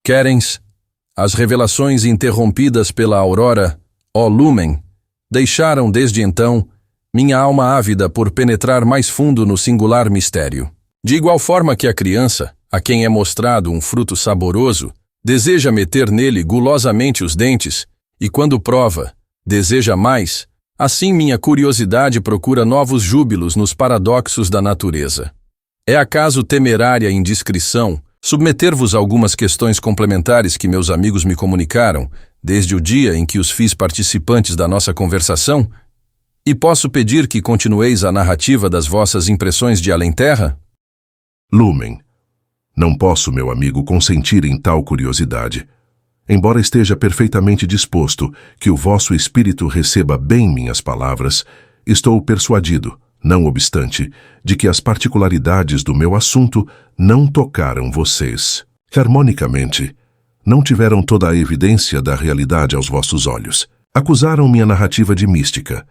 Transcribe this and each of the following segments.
Querens, as revelações interrompidas pela aurora, ó Lumen, deixaram desde então minha alma ávida por penetrar mais fundo no singular mistério. De igual forma que a criança, a quem é mostrado um fruto saboroso, deseja meter nele gulosamente os dentes, e quando prova, deseja mais, assim minha curiosidade procura novos júbilos nos paradoxos da natureza. É acaso temerária indiscrição submeter-vos a algumas questões complementares que meus amigos me comunicaram, desde o dia em que os fiz participantes da nossa conversação? E posso pedir que continueis a narrativa das vossas impressões de além-terra? Lumen, não posso, meu amigo, consentir em tal curiosidade. Embora esteja perfeitamente disposto que o vosso espírito receba bem minhas palavras, estou persuadido, não obstante, de que as particularidades do meu assunto não tocaram vocês. Harmonicamente, não tiveram toda a evidência da realidade aos vossos olhos. Acusaram minha narrativa de mística.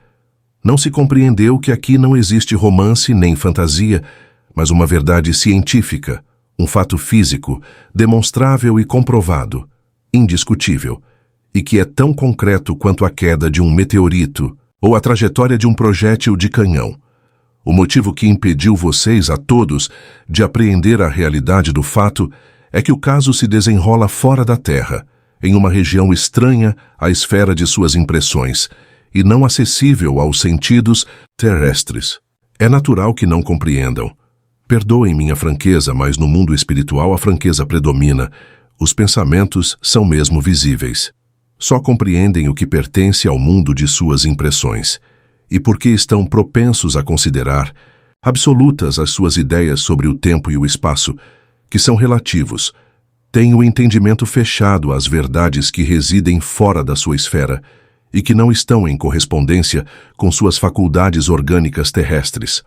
Não se compreendeu que aqui não existe romance nem fantasia, mas uma verdade científica, um fato físico, demonstrável e comprovado, indiscutível, e que é tão concreto quanto a queda de um meteorito ou a trajetória de um projétil de canhão. O motivo que impediu vocês a todos de apreender a realidade do fato é que o caso se desenrola fora da Terra, em uma região estranha à esfera de suas impressões e não acessível aos sentidos terrestres. É natural que não compreendam. Perdoem minha franqueza, mas no mundo espiritual a franqueza predomina. Os pensamentos são mesmo visíveis. Só compreendem o que pertence ao mundo de suas impressões. E porque estão propensos a considerar absolutas as suas ideias sobre o tempo e o espaço, que são relativos, têm o entendimento fechado às verdades que residem fora da sua esfera e que não estão em correspondência com suas faculdades orgânicas terrestres.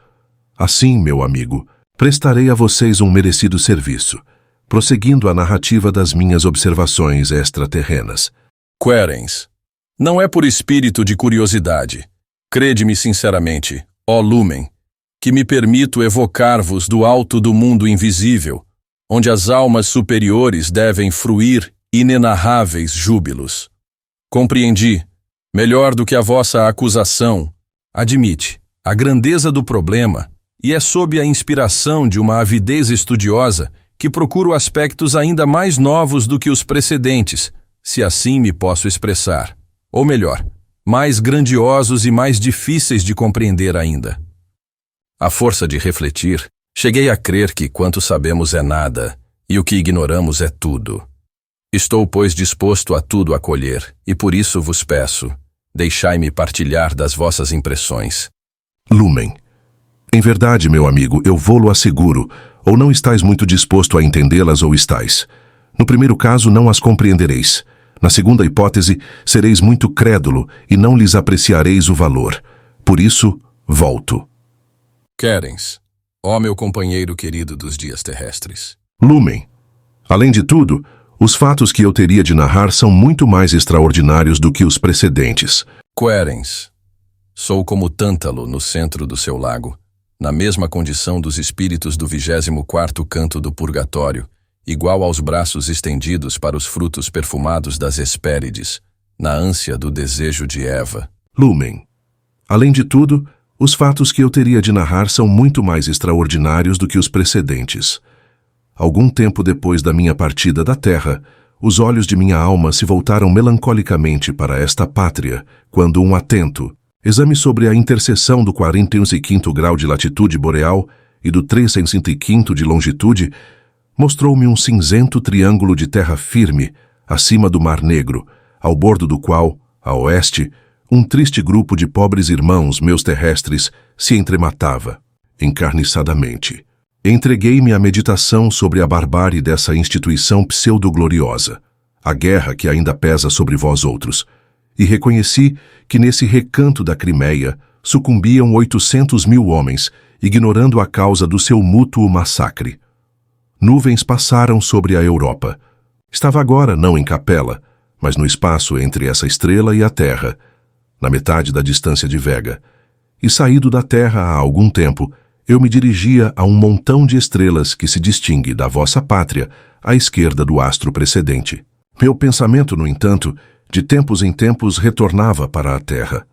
Assim, meu amigo, prestarei a vocês um merecido serviço, prosseguindo a narrativa das minhas observações extraterrenas. Querens, não é por espírito de curiosidade. Crede-me sinceramente, ó Lumen, que me permito evocar-vos do alto do mundo invisível, onde as almas superiores devem fruir inenarráveis júbilos. Compreendi, melhor do que a vossa acusação, admite, a grandeza do problema, e é sob a inspiração de uma avidez estudiosa que procuro aspectos ainda mais novos do que os precedentes, se assim me posso expressar. Ou melhor, mais grandiosos e mais difíceis de compreender ainda. À força de refletir, cheguei a crer que quanto sabemos é nada, e o que ignoramos é tudo. Estou, pois, disposto a tudo acolher, e por isso vos peço, deixai-me partilhar das vossas impressões. Lumen, em verdade, meu amigo, eu vô-lo asseguro, ou não estáis muito disposto a entendê-las ou estáis. No primeiro caso, não as compreendereis. Na segunda hipótese, sereis muito crédulo e não lhes apreciareis o valor. Por isso, volto. Querens, ó meu companheiro querido dos dias terrestres. Lumen, além de tudo, os fatos que eu teria de narrar são muito mais extraordinários do que os precedentes. Querens, sou como Tântalo no centro do seu lago, na mesma condição dos espíritos do 24º canto do purgatório, igual aos braços estendidos para os frutos perfumados das Hespérides, na ânsia do desejo de Eva. Lumen, além de tudo, os fatos que eu teria de narrar são muito mais extraordinários do que os precedentes. Algum tempo depois da minha partida da Terra, os olhos de minha alma se voltaram melancolicamente para esta pátria, quando um atento exame sobre a interseção do 45º grau de latitude boreal e do 305º de longitude mostrou-me um cinzento triângulo de terra firme, acima do Mar Negro, ao bordo do qual, a oeste, um triste grupo de pobres irmãos meus terrestres se entrematava, encarniçadamente. Entreguei-me à meditação sobre a barbárie dessa instituição pseudo-gloriosa, a guerra que ainda pesa sobre vós outros, e reconheci que nesse recanto da Crimeia sucumbiam 800.000 homens, ignorando a causa do seu mútuo massacre. Nuvens passaram sobre a Europa. Estava agora não em Capela, mas no espaço entre essa estrela e a Terra, na metade da distância de Vega, e saído da Terra há algum tempo, Eu me dirigia a um montão de estrelas que se distingue da vossa pátria à esquerda do astro precedente. Meu pensamento, no entanto, de tempos em tempos retornava para a Terra.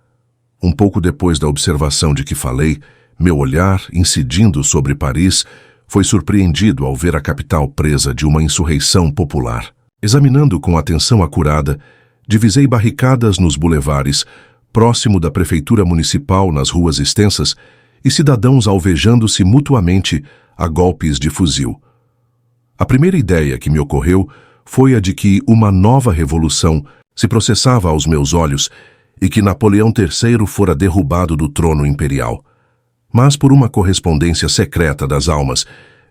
Um pouco depois da observação de que falei, meu olhar, incidindo sobre Paris, foi surpreendido ao ver a capital presa de uma insurreição popular. Examinando com atenção acurada, divisei barricadas nos bulevares, próximo da prefeitura municipal nas ruas extensas, e cidadãos alvejando-se mutuamente a golpes de fuzil. A primeira ideia que me ocorreu foi a de que uma nova revolução se processava aos meus olhos e que Napoleão III fora derrubado do trono imperial. Mas por uma correspondência secreta das almas,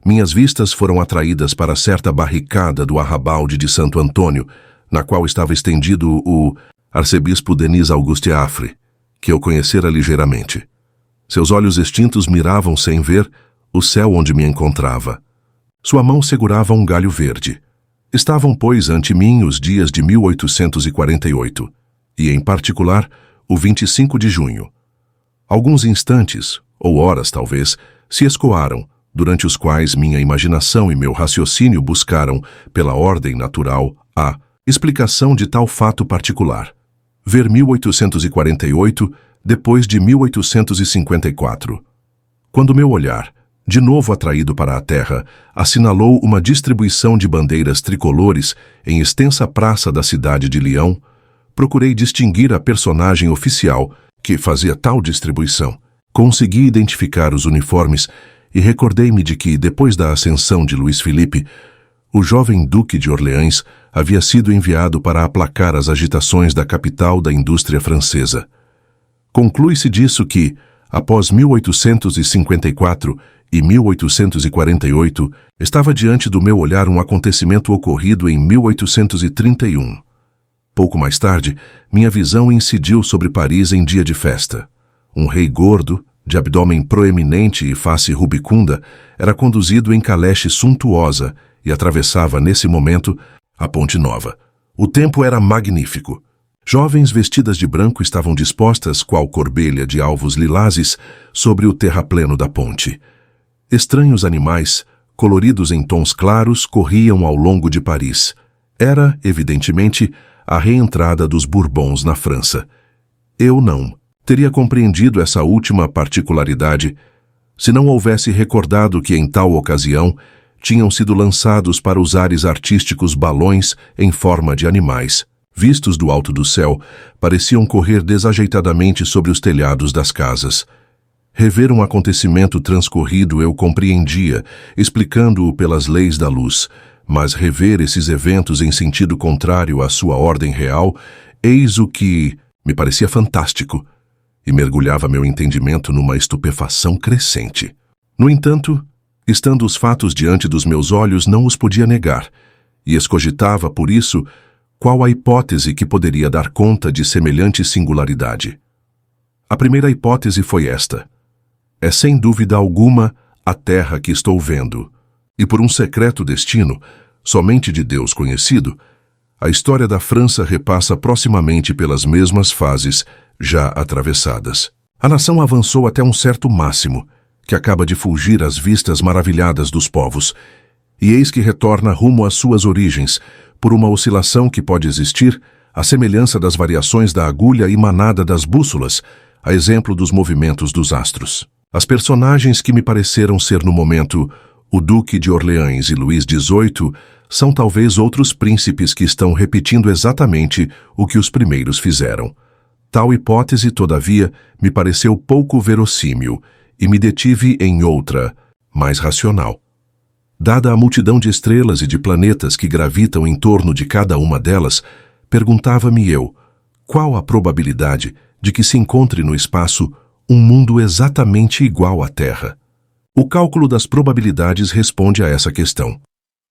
minhas vistas foram atraídas para certa barricada do arrabalde de Santo Antônio, na qual estava estendido o arcebispo Denis Auguste Affre, que eu conhecera ligeiramente. Seus olhos extintos miravam sem ver o céu onde me encontrava. Sua mão segurava um galho verde. Estavam, pois, ante mim os dias de 1848, e, em particular, o 25 de junho. Alguns instantes, ou horas talvez, se escoaram, durante os quais minha imaginação e meu raciocínio buscaram, pela ordem natural, a explicação de tal fato particular. Ver 1848 depois de 1854. Quando meu olhar, de novo atraído para a terra, assinalou uma distribuição de bandeiras tricolores em extensa praça da cidade de Lyon, procurei distinguir a personagem oficial que fazia tal distribuição. Consegui identificar os uniformes e recordei-me de que, depois da ascensão de Luís Filipe, o jovem Duque de Orleans havia sido enviado para aplacar as agitações da capital da indústria francesa. Conclui-se disso que, após 1854 e 1848, estava diante do meu olhar um acontecimento ocorrido em 1831. Pouco mais tarde, minha visão incidiu sobre Paris em dia de festa. Um rei gordo, de abdômen proeminente e face rubicunda, era conduzido em caleche suntuosa e atravessava, nesse momento, a Ponte Nova. O tempo era magnífico. Jovens vestidas de branco estavam dispostas, qual corbelha de alvos lilazes, sobre o terrapleno da ponte. Estranhos animais, coloridos em tons claros, corriam ao longo de Paris. Era, evidentemente, a reentrada dos Bourbons na França. Eu não teria compreendido essa última particularidade se não houvesse recordado que, em tal ocasião, tinham sido lançados para os ares artísticos balões em forma de animais. Vistos do alto do céu, pareciam correr desajeitadamente sobre os telhados das casas. Rever um acontecimento transcorrido eu compreendia, explicando-o pelas leis da luz, mas rever esses eventos em sentido contrário à sua ordem real, eis o que me parecia fantástico, e mergulhava meu entendimento numa estupefação crescente. No entanto, estando os fatos diante dos meus olhos, não os podia negar, e escogitava, por isso, qual a hipótese que poderia dar conta de semelhante singularidade. A primeira hipótese foi esta. É sem dúvida alguma a terra que estou vendo, e por um secreto destino, somente de Deus conhecido, a história da França repassa proximamente pelas mesmas fases já atravessadas. A nação avançou até um certo máximo, que acaba de fulgir às vistas maravilhadas dos povos, e eis que retorna rumo às suas origens, por uma oscilação que pode existir, à semelhança das variações da agulha emanada das bússolas, a exemplo dos movimentos dos astros. As personagens que me pareceram ser no momento o Duque de Orleans e Luís XVIII são talvez outros príncipes que estão repetindo exatamente o que os primeiros fizeram. Tal hipótese, todavia, me pareceu pouco verossímil e me detive em outra, mais racional. Dada a multidão de estrelas e de planetas que gravitam em torno de cada uma delas, perguntava-me eu, qual a probabilidade de que se encontre no espaço um mundo exatamente igual à Terra? O cálculo das probabilidades responde a essa questão.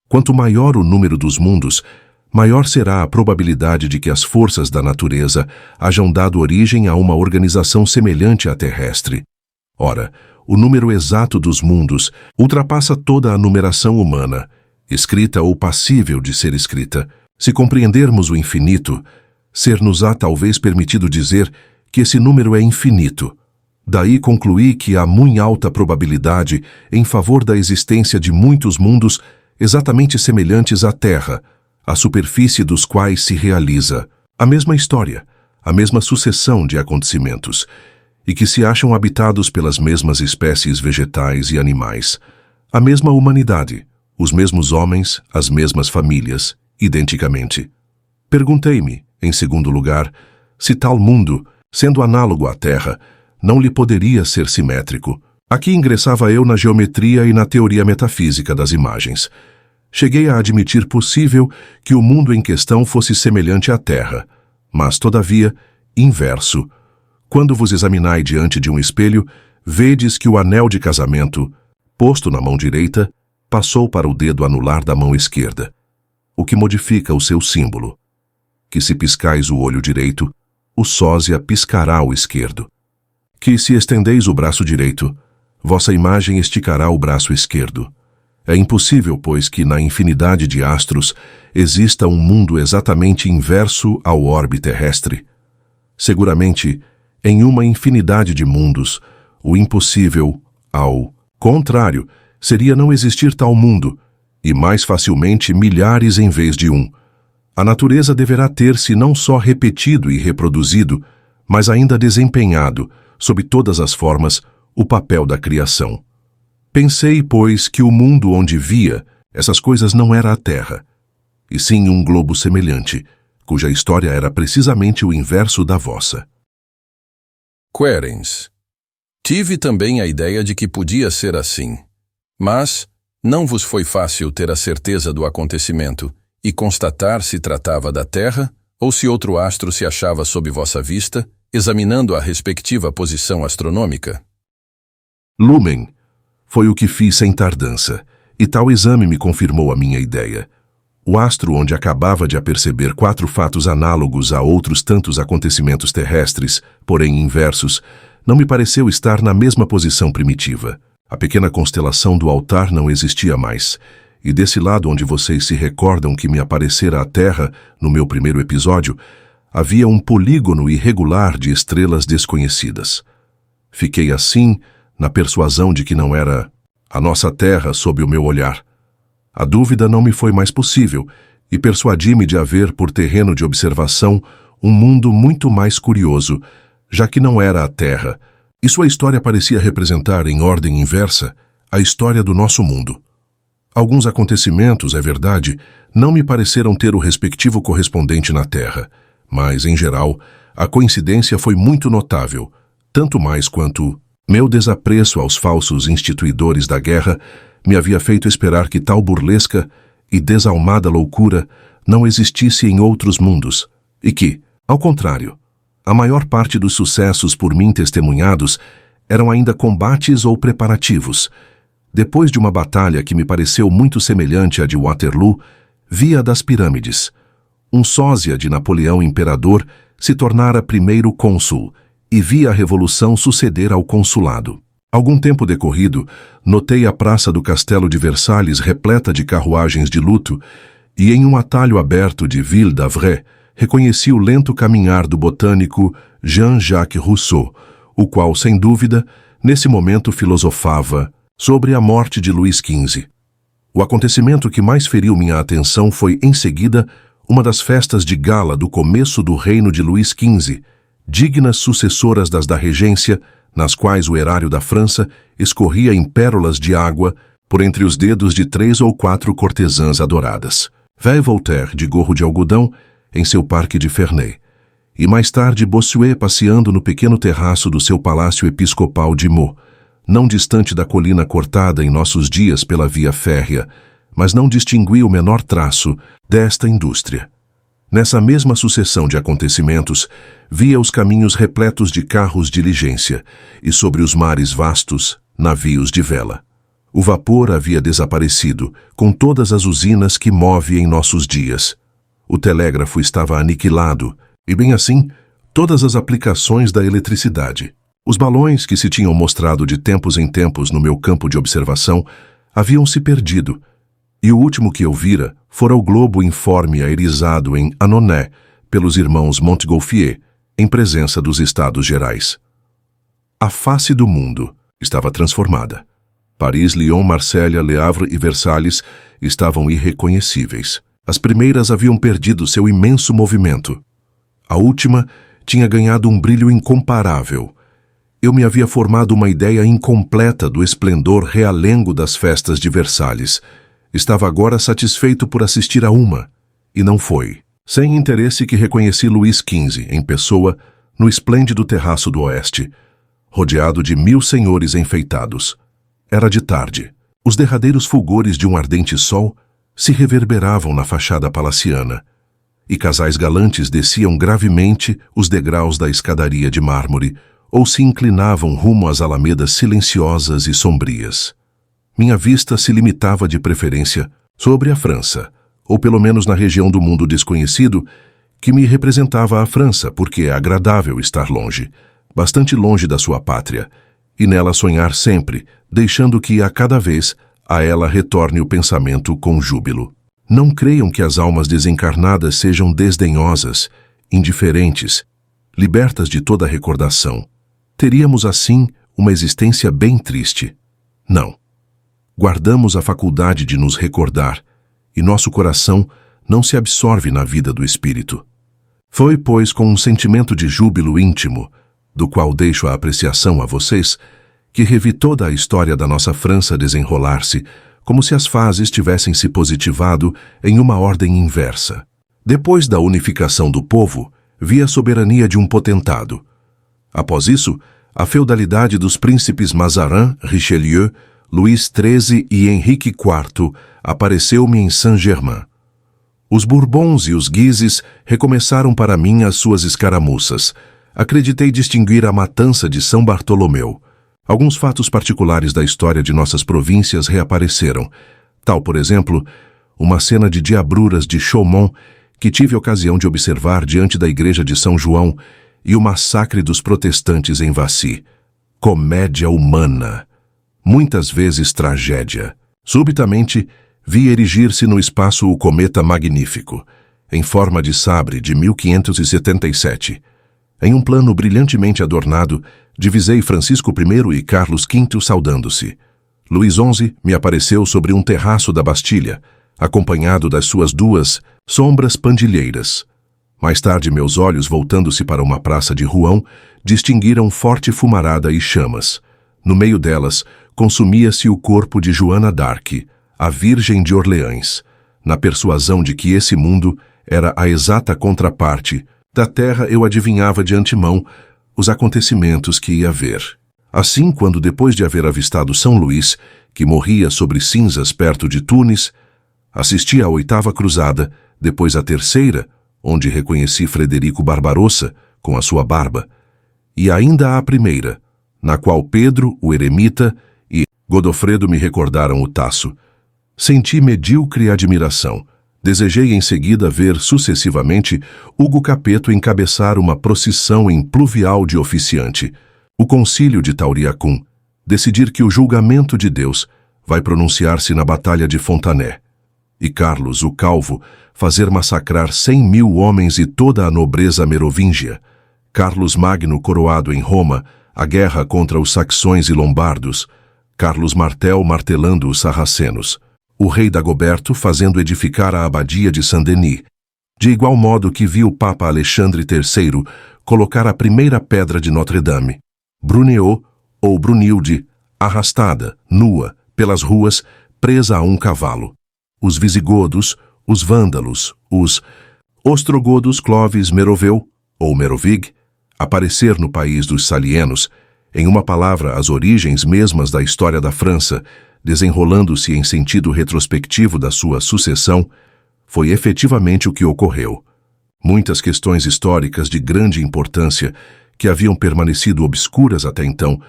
Quanto maior o número dos mundos, maior será a probabilidade de que as forças da natureza hajam dado origem a uma organização semelhante à terrestre. Ora, o número exato dos mundos ultrapassa toda a numeração humana, escrita ou passível de ser escrita. Se compreendermos o infinito, ser-nos-á talvez permitido dizer que esse número é infinito. Daí concluí que há muito alta probabilidade em favor da existência de muitos mundos exatamente semelhantes à Terra, a superfície dos quais se realiza a mesma história, a mesma sucessão de acontecimentos, e que se acham habitados pelas mesmas espécies vegetais e animais, a mesma humanidade, os mesmos homens, as mesmas famílias, identicamente. Perguntei-me, em segundo lugar, se tal mundo, sendo análogo à Terra, não lhe poderia ser simétrico. Aqui ingressava eu na geometria e na teoria metafísica das imagens. Cheguei a admitir possível que o mundo em questão fosse semelhante à Terra, mas, todavia, inverso. Quando vos examinai diante de um espelho, vedes que o anel de casamento, posto na mão direita, passou para o dedo anular da mão esquerda, o que modifica o seu símbolo, que se piscais o olho direito, o sósia piscará o esquerdo. Que se estendeis o braço direito, vossa imagem esticará o braço esquerdo. É impossível, pois, que na infinidade de astros exista um mundo exatamente inverso ao orbe terrestre. Seguramente, em uma infinidade de mundos, o impossível, ao contrário, seria não existir tal mundo, e mais facilmente milhares em vez de um. A natureza deverá ter-se não só repetido e reproduzido, mas ainda desempenhado, sob todas as formas, o papel da criação. Pensei, pois, que o mundo onde via essas coisas não era a Terra, e sim um globo semelhante, cuja história era precisamente o inverso da vossa. Querens. Tive também a ideia de que podia ser assim. Mas não vos foi fácil ter a certeza do acontecimento e constatar se tratava da Terra ou se outro astro se achava sob vossa vista, examinando a respectiva posição astronômica? Lumen. Foi o que fiz sem tardança, e tal exame me confirmou a minha ideia. O astro onde acabava de aperceber 4 fatos análogos a outros tantos acontecimentos terrestres, porém inversos, não me pareceu estar na mesma posição primitiva. A pequena constelação do altar não existia mais, e desse lado onde vocês se recordam que me aparecera a Terra no meu primeiro episódio, havia um polígono irregular de estrelas desconhecidas. Fiquei assim, na persuasão de que não era a nossa Terra sob o meu olhar. A dúvida não me foi mais possível, e persuadi-me de haver por terreno de observação um mundo muito mais curioso, já que não era a Terra, e sua história parecia representar, em ordem inversa, a história do nosso mundo. Alguns acontecimentos, é verdade, não me pareceram ter o respectivo correspondente na Terra, mas, em geral, a coincidência foi muito notável, tanto mais quanto meu desapreço aos falsos instituidores da guerra me havia feito esperar que tal burlesca e desalmada loucura não existisse em outros mundos, e que, ao contrário, a maior parte dos sucessos por mim testemunhados eram ainda combates ou preparativos. Depois de uma batalha que me pareceu muito semelhante à de Waterloo, vi a das pirâmides. Um sósia de Napoleão Imperador se tornara primeiro cônsul e vi a Revolução suceder ao consulado. Algum tempo decorrido, notei a praça do Castelo de Versalhes repleta de carruagens de luto e em um atalho aberto de Ville d'Avray reconheci o lento caminhar do botânico Jean-Jacques Rousseau, o qual, sem dúvida, nesse momento filosofava sobre a morte de Luís XV. O acontecimento que mais feriu minha atenção foi, em seguida, uma das festas de gala do começo do reino de Luís XV, dignas sucessoras das da regência, nas quais o erário da França escorria em pérolas de água por entre os dedos de 3 ou 4 cortesãs adoradas. Veio Voltaire, de gorro de algodão, em seu parque de Ferney, e mais tarde Bossuet passeando no pequeno terraço do seu palácio episcopal de Meaux, não distante da colina cortada em nossos dias pela via férrea, mas não distingui o menor traço desta indústria. Nessa mesma sucessão de acontecimentos, via os caminhos repletos de carros diligência e sobre os mares vastos, navios de vela. O vapor havia desaparecido, com todas as usinas que move em nossos dias. O telégrafo estava aniquilado, e bem assim, todas as aplicações da eletricidade. Os balões que se tinham mostrado de tempos em tempos no meu campo de observação haviam se perdido, e o último que eu vira fora o globo informe aerizado em Annonay pelos irmãos Montgolfier, em presença dos Estados Gerais. A face do mundo estava transformada. Paris, Lyon, Marselha, Le Havre e Versalhes estavam irreconhecíveis. As primeiras haviam perdido seu imenso movimento. A última tinha ganhado um brilho incomparável. Eu me havia formado uma ideia incompleta do esplendor realengo das festas de Versalhes. Estava agora satisfeito por assistir a uma, e não foi. Sem interesse que reconheci Luís XV, em pessoa, no esplêndido terraço do oeste, rodeado de 1000 senhores enfeitados. Era de tarde. Os derradeiros fulgores de um ardente sol se reverberavam na fachada palaciana, e casais galantes desciam gravemente os degraus da escadaria de mármore ou se inclinavam rumo às alamedas silenciosas e sombrias. Minha vista se limitava de preferência sobre a França, ou pelo menos na região do mundo desconhecido que me representava a França, porque é agradável estar longe, bastante longe da sua pátria, e nela sonhar sempre, deixando que a cada vez a ela retorne o pensamento com júbilo. Não creiam que as almas desencarnadas sejam desdenhosas, indiferentes, libertas de toda recordação. Teríamos, assim, uma existência bem triste. Não. Guardamos a faculdade de nos recordar, e nosso coração não se absorve na vida do espírito. Foi, pois, com um sentimento de júbilo íntimo, do qual deixo a apreciação a vocês, que revi toda a história da nossa França desenrolar-se, como se as fases tivessem se positivado em uma ordem inversa. Depois da unificação do povo, vi a soberania de um potentado. Após isso, a feudalidade dos príncipes Mazarin, Richelieu, Luís XIII e Henrique IV apareceu-me em Saint-Germain. Os Bourbons e os Guises recomeçaram para mim as suas escaramuças. Acreditei distinguir a matança de São Bartolomeu. Alguns fatos particulares da história de nossas províncias reapareceram. Tal, por exemplo, uma cena de diabruras de Chaumont que tive ocasião de observar diante da igreja de São João e o massacre dos protestantes em Vassy. Comédia humana. Muitas vezes tragédia. Subitamente, vi erigir-se no espaço o cometa magnífico, em forma de sabre de 1577. Em um plano brilhantemente adornado, divisei Francisco I e Carlos V saudando-se. Luís XI me apareceu sobre um terraço da Bastilha, acompanhado das suas 2 sombras pandilheiras. Mais tarde, meus olhos, voltando-se para uma praça de Rouen, distinguiram forte fumarada e chamas. No meio delas, consumia-se o corpo de Joana d'Arc, a Virgem de Orleans, na persuasão de que esse mundo era a exata contraparte. Da terra eu adivinhava de antemão os acontecimentos que ia ver. Assim, quando depois de haver avistado São Luís, que morria sobre cinzas perto de Tunis, assisti à 8ª cruzada, depois à 3ª, onde reconheci Frederico Barbarossa, com a sua barba, e ainda à 1ª, na qual Pedro, o eremita, e Godofredo me recordaram o Tasso. Senti medíocre admiração. Desejei em seguida ver sucessivamente Hugo Capeto encabeçar uma procissão em pluvial de oficiante, o concílio de Tauriacum, decidir que o julgamento de Deus vai pronunciar-se na batalha de Fontané, e Carlos, o Calvo, fazer massacrar 100.000 homens e toda a nobreza merovíngia, Carlos Magno coroado em Roma, a guerra contra os saxões e lombardos, Carlos Martel martelando os sarracenos, o rei Dagoberto fazendo edificar a abadia de Saint-Denis, de igual modo que viu o Papa Alexandre III colocar a primeira pedra de Notre-Dame, Brunehaut ou Brunilde, arrastada, nua, pelas ruas, presa a um cavalo. Os visigodos, os vândalos, os ostrogodos Clovis Meroveu, ou Merovig, aparecer no país dos Salienos, em uma palavra, as origens mesmas da história da França, desenrolando-se em sentido retrospectivo da sua sucessão, foi efetivamente o que ocorreu. Muitas questões históricas de grande importância, que haviam permanecido obscuras até então,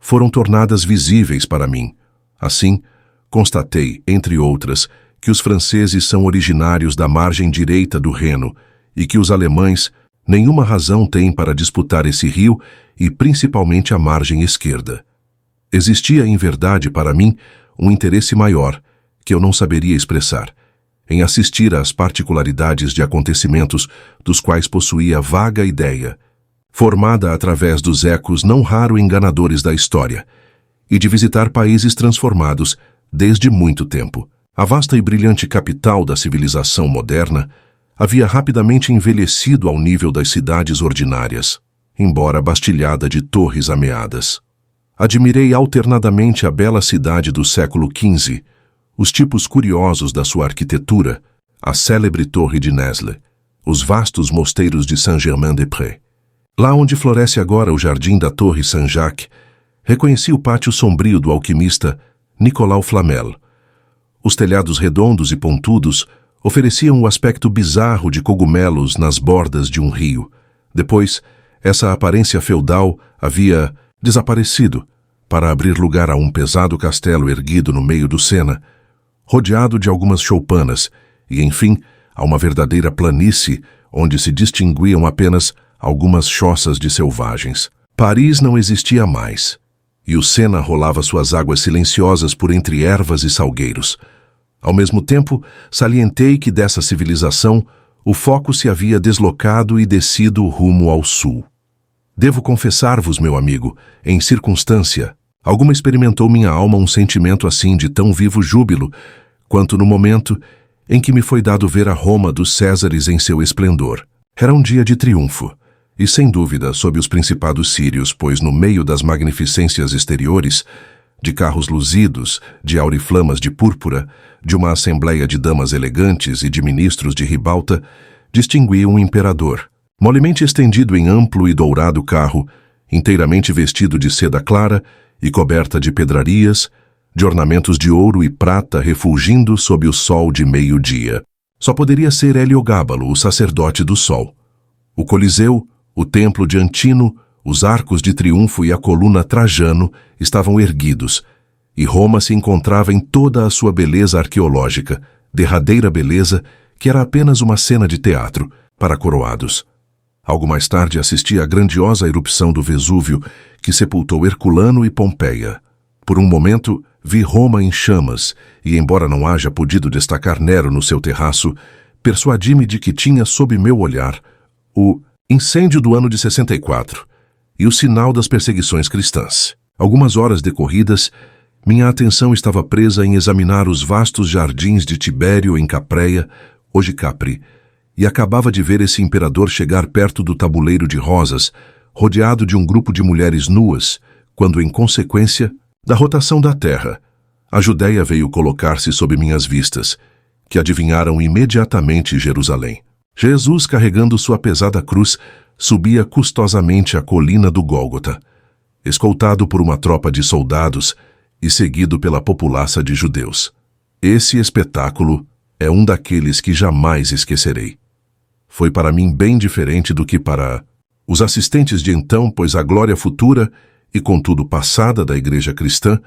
foram tornadas visíveis para mim. Assim, constatei, entre outras, que os franceses são originários da margem direita do Reno e que os alemães nenhuma razão têm para disputar esse rio e principalmente a margem esquerda. Existia, em verdade, para mim, um interesse maior, que eu não saberia expressar, em assistir às particularidades de acontecimentos dos quais possuía vaga ideia, formada através dos ecos não raro enganadores da história, e de visitar países transformados desde muito tempo. A vasta e brilhante capital da civilização moderna havia rapidamente envelhecido ao nível das cidades ordinárias, embora bastilhada de torres ameadas. Admirei alternadamente a bela cidade do século XV, os tipos curiosos da sua arquitetura, a célebre Torre de Nesle, os vastos mosteiros de Saint-Germain-des-Prés. Lá onde floresce agora o jardim da Torre Saint-Jacques, reconheci o pátio sombrio do alquimista Nicolas Flamel. Os telhados redondos e pontudos ofereciam o aspecto bizarro de cogumelos nas bordas de um rio. Depois, essa aparência feudal havia desaparecido para abrir lugar a um pesado castelo erguido no meio do Sena, rodeado de algumas choupanas, e, enfim, a uma verdadeira planície onde se distinguiam apenas algumas choças de selvagens. Paris não existia mais, e o Sena rolava suas águas silenciosas por entre ervas e salgueiros. Ao mesmo tempo, salientei que dessa civilização o foco se havia deslocado e descido rumo ao sul. Devo confessar-vos, meu amigo, em circunstância, alguma experimentou minha alma um sentimento assim de tão vivo júbilo, quanto no momento em que me foi dado ver a Roma dos Césares em seu esplendor. Era um dia de triunfo, e sem dúvida sob os principados sírios, pois no meio das magnificências exteriores, de carros luzidos, de auriflamas de púrpura, de uma assembleia de damas elegantes e de ministros de ribalta, distingui um imperador, molemente estendido em amplo e dourado carro, inteiramente vestido de seda clara e coberta de pedrarias, de ornamentos de ouro e prata refulgindo sob o sol de meio-dia. Só poderia ser Heliogábalo, o sacerdote do sol. O Coliseu, o templo de Antino, os arcos de triunfo e a coluna Trajano estavam erguidos, e Roma se encontrava em toda a sua beleza arqueológica, derradeira beleza que era apenas uma cena de teatro para coroados. Algo mais tarde assisti à grandiosa erupção do Vesúvio, que sepultou Herculano e Pompeia. Por um momento, vi Roma em chamas, e embora não haja podido destacar Nero no seu terraço, persuadi-me de que tinha sob meu olhar o incêndio do ano de 64 e o sinal das perseguições cristãs. Algumas horas decorridas, minha atenção estava presa em examinar os vastos jardins de Tibério em Capreia, hoje Capri, e acabava de ver esse imperador chegar perto do tabuleiro de rosas, rodeado de um grupo de mulheres nuas, quando, em consequência da rotação da terra, a Judéia veio colocar-se sob minhas vistas, que adivinharam imediatamente Jerusalém. Jesus, carregando sua pesada cruz, subia custosamente a colina do Gólgota, escoltado por uma tropa de soldados e seguido pela populaça de judeus. Esse espetáculo é um daqueles que jamais esquecerei. Foi para mim bem diferente do que para os assistentes de então, pois a glória futura e contudo passada da igreja cristã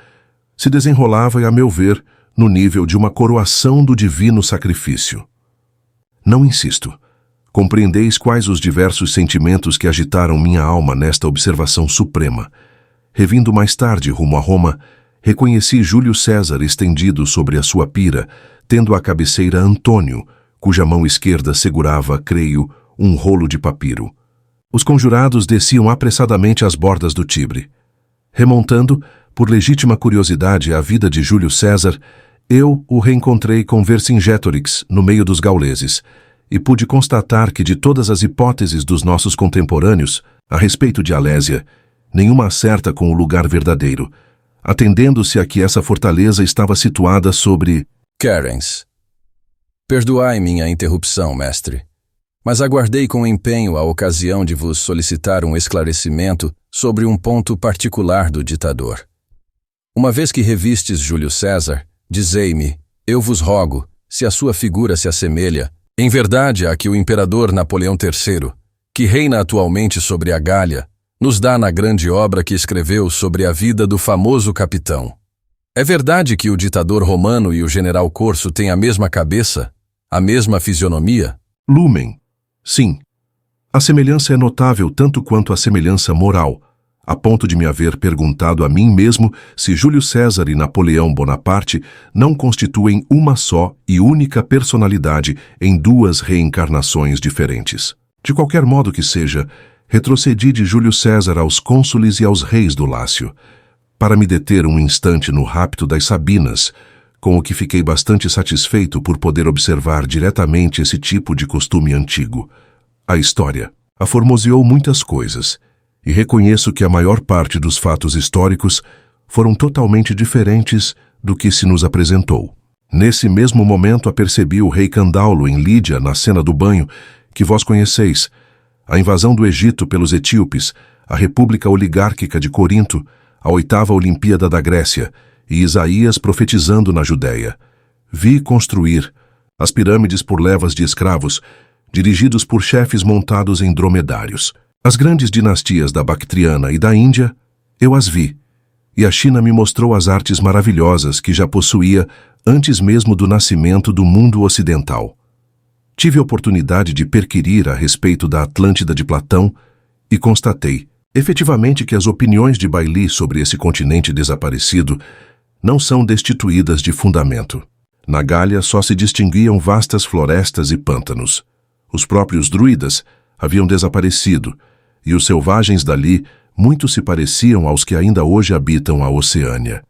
se desenrolava, a meu ver, no nível de uma coroação do divino sacrifício. Não insisto. Compreendeis quais os diversos sentimentos que agitaram minha alma nesta observação suprema. Revindo mais tarde rumo a Roma, reconheci Júlio César estendido sobre a sua pira, tendo à cabeceira Antônio, cuja mão esquerda segurava, creio, um rolo de papiro. Os conjurados desciam apressadamente às bordas do Tibre. Remontando, por legítima curiosidade, a vida de Júlio César, eu o reencontrei com Vercingetorix no meio dos gauleses, e pude constatar que de todas as hipóteses dos nossos contemporâneos a respeito de Alésia, nenhuma acerta com o lugar verdadeiro, atendendo-se a que essa fortaleza estava situada sobre... Clarence. Perdoai minha interrupção, mestre, mas aguardei com empenho a ocasião de vos solicitar um esclarecimento sobre um ponto particular do ditador. Uma vez que revistes Júlio César, dizei-me, eu vos rogo, se a sua figura se assemelha, em verdade a que o imperador Napoleão III, que reina atualmente sobre a Gália, nos dá na grande obra que escreveu sobre a vida do famoso capitão. É verdade que o ditador romano e o general Corso têm a mesma cabeça, a mesma fisionomia? Lumen. Sim. A semelhança é notável tanto quanto a semelhança moral, a ponto de me haver perguntado a mim mesmo se Júlio César e Napoleão Bonaparte não constituem uma só e única personalidade em duas reencarnações diferentes. De qualquer modo que seja, Retrocedi de Júlio César aos cônsules e aos reis do Lácio, para me deter um instante no rapto das Sabinas, com o que fiquei bastante satisfeito por poder observar diretamente esse tipo de costume antigo. A história aformoseou muitas coisas, e reconheço que a maior parte dos fatos históricos foram totalmente diferentes do que se nos apresentou. Nesse mesmo momento apercebi o rei Candaulo em Lídia, na cena do banho, que vós conheceis, a invasão do Egito pelos etíopes, a república oligárquica de Corinto, a 8ª Olimpíada da Grécia, e Isaías profetizando na Judéia. Vi construir as pirâmides por levas de escravos, dirigidos por chefes montados em dromedários. As grandes dinastias da Bactriana e da Índia, eu as vi, e a China me mostrou as artes maravilhosas que já possuía antes mesmo do nascimento do mundo ocidental. Tive a oportunidade de perquirir a respeito da Atlântida de Platão e constatei, efetivamente, que as opiniões de Bailly sobre esse continente desaparecido não são destituídas de fundamento. Na Gália só se distinguiam vastas florestas e pântanos. Os próprios druidas haviam desaparecido, e os selvagens dali muito se pareciam aos que ainda hoje habitam a Oceânia.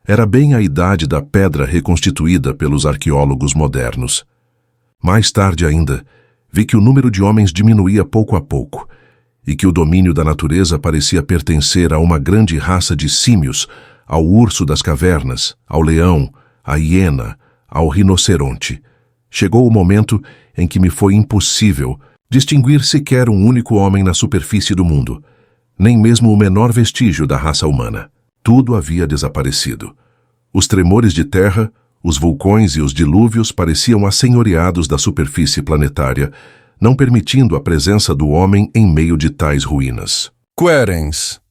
Era bem a idade da pedra reconstituída pelos arqueólogos modernos. Mais tarde ainda, vi que o número de homens diminuía pouco a pouco, e que o domínio da natureza parecia pertencer a uma grande raça de símios, ao urso das cavernas, ao leão, à hiena, ao rinoceronte. Chegou o momento em que me foi impossível distinguir sequer um único homem na superfície do mundo, nem mesmo o menor vestígio da raça humana. Tudo havia desaparecido. Os tremores de terra, os vulcões e os dilúvios pareciam assenhoreados da superfície planetária, não permitindo a presença do homem em meio de tais ruínas. Querens.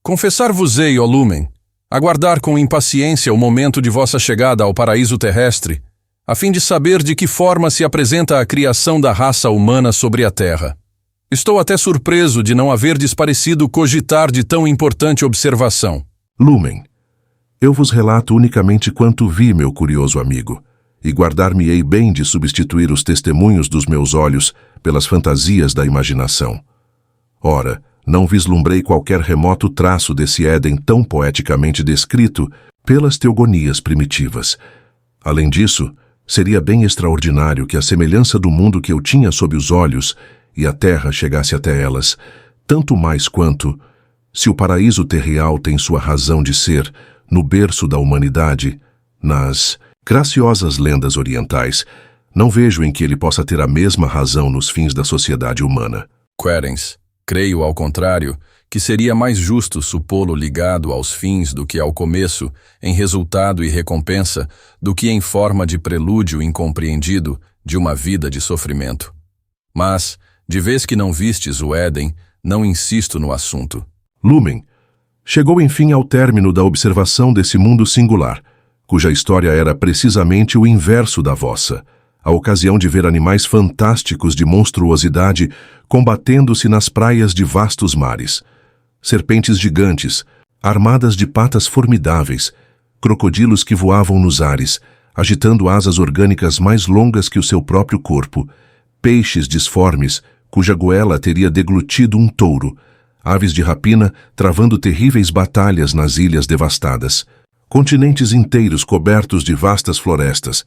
Confessar-vos-ei, ó Lumen, aguardar com impaciência o momento de vossa chegada ao paraíso terrestre, a fim de saber de que forma se apresenta a criação da raça humana sobre a Terra. Estou até surpreso de não haverdes parecido cogitar de tão importante observação. Lumen, eu vos relato unicamente quanto vi, meu curioso amigo, e guardar-me-ei bem de substituir os testemunhos dos meus olhos pelas fantasias da imaginação. Ora, não vislumbrei qualquer remoto traço desse Éden tão poeticamente descrito pelas teogonias primitivas. Além disso, seria bem extraordinário que a semelhança do mundo que eu tinha sob os olhos e a terra chegasse até elas, tanto mais quanto, se o paraíso terreal tem sua razão de ser no berço da humanidade, nas graciosas lendas orientais, não vejo em que ele possa ter a mesma razão nos fins da sociedade humana. Querens, creio, ao contrário, que seria mais justo supô-lo ligado aos fins do que ao começo, em resultado e recompensa, do que em forma de prelúdio incompreendido de uma vida de sofrimento. Mas, de vez que não vistes o Éden, não insisto no assunto. Lumen, chegou enfim ao término da observação desse mundo singular, cuja história era precisamente o inverso da vossa, a ocasião de ver animais fantásticos de monstruosidade combatendo-se nas praias de vastos mares. Serpentes gigantes, armadas de patas formidáveis, crocodilos que voavam nos ares, agitando asas orgânicas mais longas que o seu próprio corpo, peixes disformes, cuja goela teria deglutido um touro, aves de rapina travando terríveis batalhas nas ilhas devastadas, continentes inteiros cobertos de vastas florestas.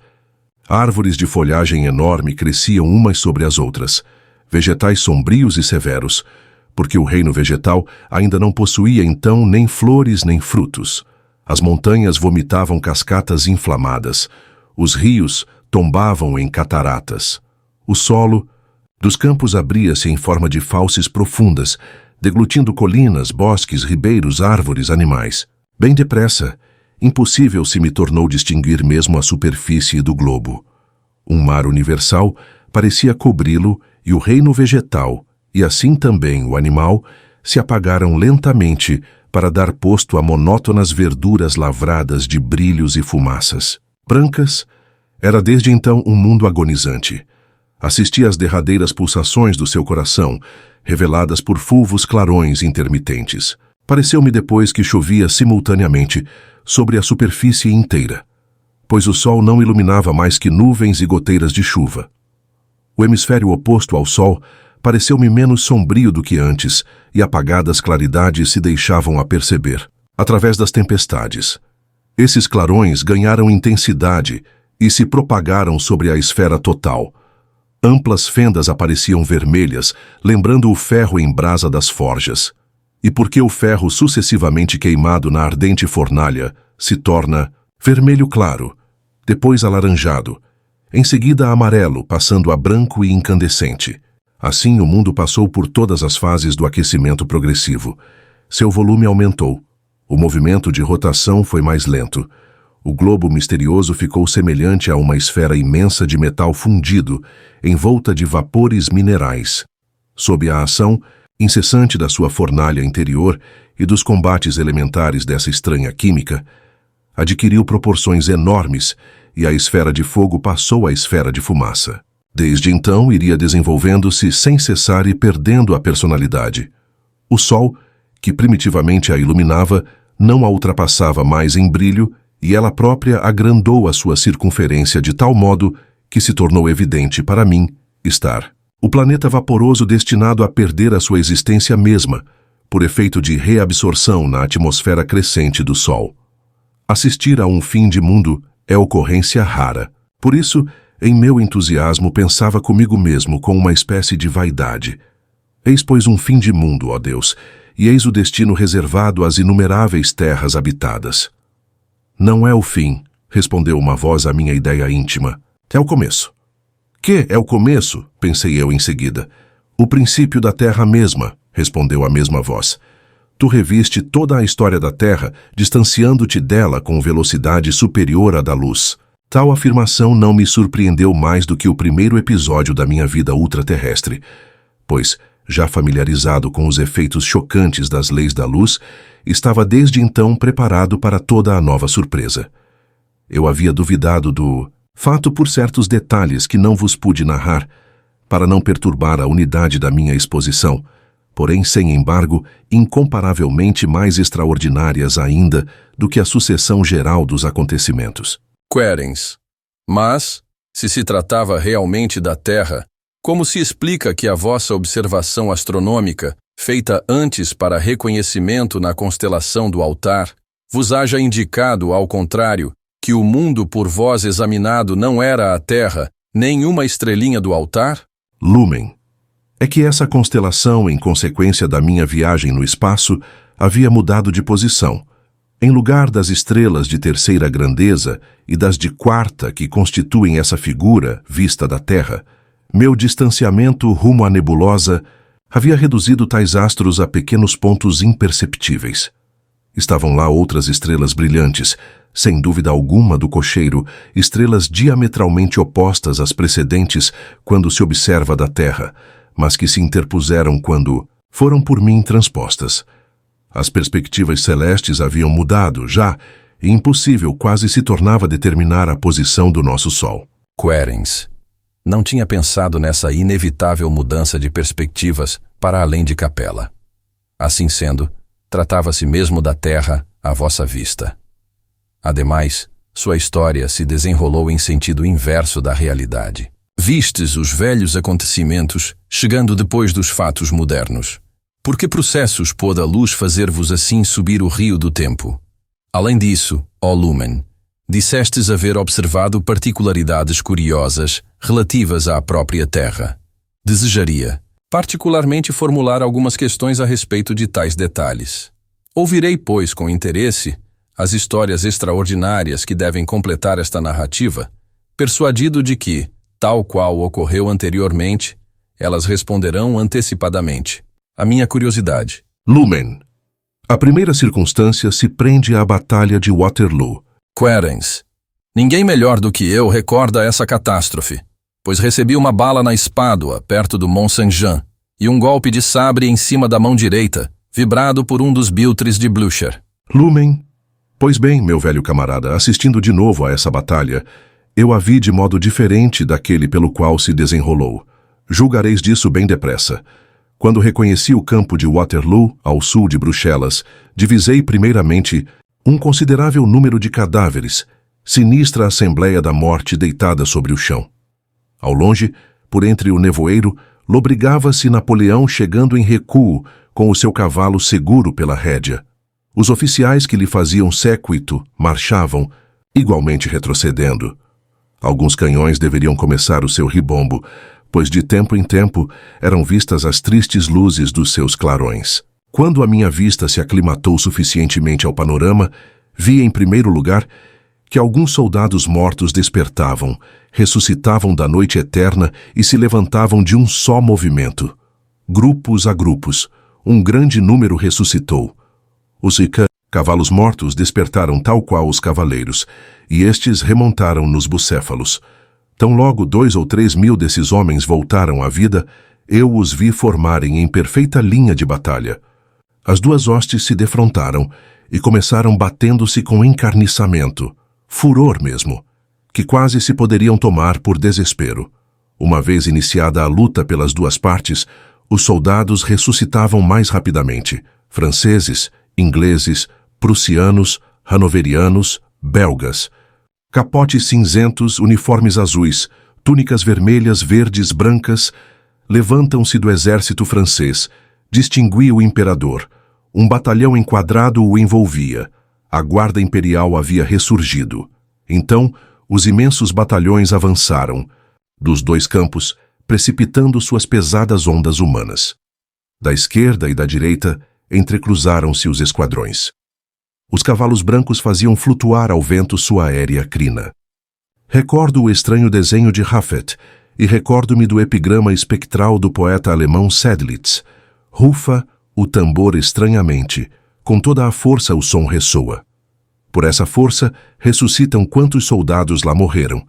Árvores de folhagem enorme cresciam umas sobre as outras, vegetais sombrios e severos, porque o reino vegetal ainda não possuía então nem flores nem frutos. As montanhas vomitavam cascatas inflamadas, os rios tombavam em cataratas. O solo dos campos abria-se em forma de fauces profundas, deglutindo colinas, bosques, ribeiros, árvores, animais. Bem depressa, impossível se me tornou distinguir mesmo a superfície do globo. Um mar universal parecia cobri-lo e o reino vegetal, e assim também o animal, se apagaram lentamente para dar posto a monótonas verduras lavradas de brilhos e fumaças. Brancas, era desde então um mundo agonizante. Assisti às derradeiras pulsações do seu coração, reveladas por fulvos clarões intermitentes. Pareceu-me depois que chovia simultaneamente sobre a superfície inteira, pois o sol não iluminava mais que nuvens e goteiras de chuva. O hemisfério oposto ao sol pareceu-me menos sombrio do que antes, e apagadas claridades se deixavam aperceber, através das tempestades. Esses clarões ganharam intensidade e se propagaram sobre a esfera total. Amplas fendas apareciam vermelhas, lembrando o ferro em brasa das forjas. E porque o ferro sucessivamente queimado na ardente fornalha se torna vermelho claro, depois alaranjado, em seguida amarelo, passando a branco e incandescente. Assim o mundo passou por todas as fases do aquecimento progressivo. Seu volume aumentou. O movimento de rotação foi mais lento. O globo misterioso ficou semelhante a uma esfera imensa de metal fundido, envolta de vapores minerais. Sob a ação incessante da sua fornalha interior e dos combates elementares dessa estranha química, adquiriu proporções enormes e a esfera de fogo passou à esfera de fumaça. Desde então iria desenvolvendo-se sem cessar e perdendo a personalidade. O sol, que primitivamente a iluminava, não a ultrapassava mais em brilho e ela própria agrandou a sua circunferência de tal modo que se tornou evidente para mim estar o planeta vaporoso destinado a perder a sua existência mesma, por efeito de reabsorção na atmosfera crescente do Sol. Assistir a um fim de mundo é ocorrência rara. Por isso, em meu entusiasmo, pensava comigo mesmo com uma espécie de vaidade. Eis, pois, um fim de mundo, ó Deus, e eis o destino reservado às inumeráveis terras habitadas. Não é o fim, respondeu uma voz à minha ideia íntima. É o começo. Que é o começo? Pensei eu em seguida. O princípio da terra mesma, respondeu a mesma voz. Tu reviste toda a história da terra, distanciando-te dela com velocidade superior à da luz. Tal afirmação não me surpreendeu mais do que o primeiro episódio da minha vida ultraterrestre, pois, já familiarizado com os efeitos chocantes das leis da luz, estava desde então preparado para toda a nova surpresa. Eu havia duvidado do fato por certos detalhes que não vos pude narrar, para não perturbar a unidade da minha exposição, porém, sem embargo, incomparavelmente mais extraordinárias ainda do que a sucessão geral dos acontecimentos. Querens. Mas, se tratava realmente da Terra, como se explica que a vossa observação astronômica, feita antes para reconhecimento na constelação do altar, vos haja indicado, ao contrário, que o mundo por vós examinado não era a Terra, nem uma estrelinha do altar? Lumen. É que essa constelação, em consequência da minha viagem no espaço, havia mudado de posição. Em lugar das estrelas de terceira grandeza e das de quarta que constituem essa figura vista da Terra, meu distanciamento rumo à nebulosa havia reduzido tais astros a pequenos pontos imperceptíveis. Estavam lá outras estrelas brilhantes, sem dúvida alguma do cocheiro, estrelas diametralmente opostas às precedentes quando se observa da Terra, mas que se interpuseram quando foram por mim transpostas. As perspectivas celestes haviam mudado já, e impossível quase se tornava determinar a posição do nosso Sol. Querens. Não tinha pensado nessa inevitável mudança de perspectivas para além de Capela. Assim sendo, tratava-se mesmo da Terra à vossa vista. Ademais, sua história se desenrolou em sentido inverso da realidade. Vistes os velhos acontecimentos, chegando depois dos fatos modernos. Por que processos pôde a luz fazer-vos assim subir o rio do tempo? Além disso, ó Lumen, dissestes haver observado particularidades curiosas relativas à própria Terra. Desejaria, particularmente, formular algumas questões a respeito de tais detalhes. Ouvirei, pois, com interesse, as histórias extraordinárias que devem completar esta narrativa, persuadido de que, tal qual ocorreu anteriormente, elas responderão antecipadamente. A minha curiosidade. Lumen. A primeira circunstância se prende à Batalha de Waterloo. Querens. Ninguém melhor do que eu recorda essa catástrofe, pois recebi uma bala na espádua, perto do Mont Saint-Jean, e um golpe de sabre em cima da mão direita, vibrado por um dos biltres de Blücher. Lumen. Pois bem, meu velho camarada, assistindo de novo a essa batalha, eu a vi de modo diferente daquele pelo qual se desenrolou. Julgareis disso bem depressa. Quando reconheci o campo de Waterloo, ao sul de Bruxelas, divisei primeiramente um considerável número de cadáveres, sinistra assembleia da morte deitada sobre o chão. Ao longe, por entre o nevoeiro, lobrigava-se Napoleão chegando em recuo com o seu cavalo seguro pela rédea. Os oficiais que lhe faziam séquito marchavam, igualmente retrocedendo. Alguns canhões deveriam começar o seu ribombo, pois de tempo em tempo eram vistas as tristes luzes dos seus clarões. Quando a minha vista se aclimatou suficientemente ao panorama, vi em primeiro lugar que alguns soldados mortos despertavam, ressuscitavam da noite eterna e se levantavam de um só movimento. Grupos a grupos, um grande número ressuscitou. Os cavalos mortos despertaram tal qual os cavaleiros, e estes remontaram nos bucéfalos. Tão logo 2 ou 3 mil desses homens voltaram à vida, eu os vi formarem em perfeita linha de batalha. As duas hostes se defrontaram e começaram batendo-se com encarniçamento, furor mesmo, que quase se poderiam tomar por desespero. Uma vez iniciada a luta pelas duas partes, os soldados ressuscitavam mais rapidamente, franceses, ingleses, prussianos, hanoverianos, belgas. Capotes cinzentos, uniformes azuis, túnicas vermelhas, verdes, brancas, levantam-se do exército francês, distinguia o imperador. Um batalhão enquadrado o envolvia. A guarda imperial havia ressurgido. Então, os imensos batalhões avançaram, dos dois campos, precipitando suas pesadas ondas humanas. Da esquerda e da direita, entrecruzaram-se os esquadrões. Os cavalos brancos faziam flutuar ao vento sua aérea crina. Recordo o estranho desenho de Raffet e recordo-me do epigrama espectral do poeta alemão Sedlitz. Rufa o tambor estranhamente, com toda a força o som ressoa. Por essa força ressuscitam quantos soldados lá morreram.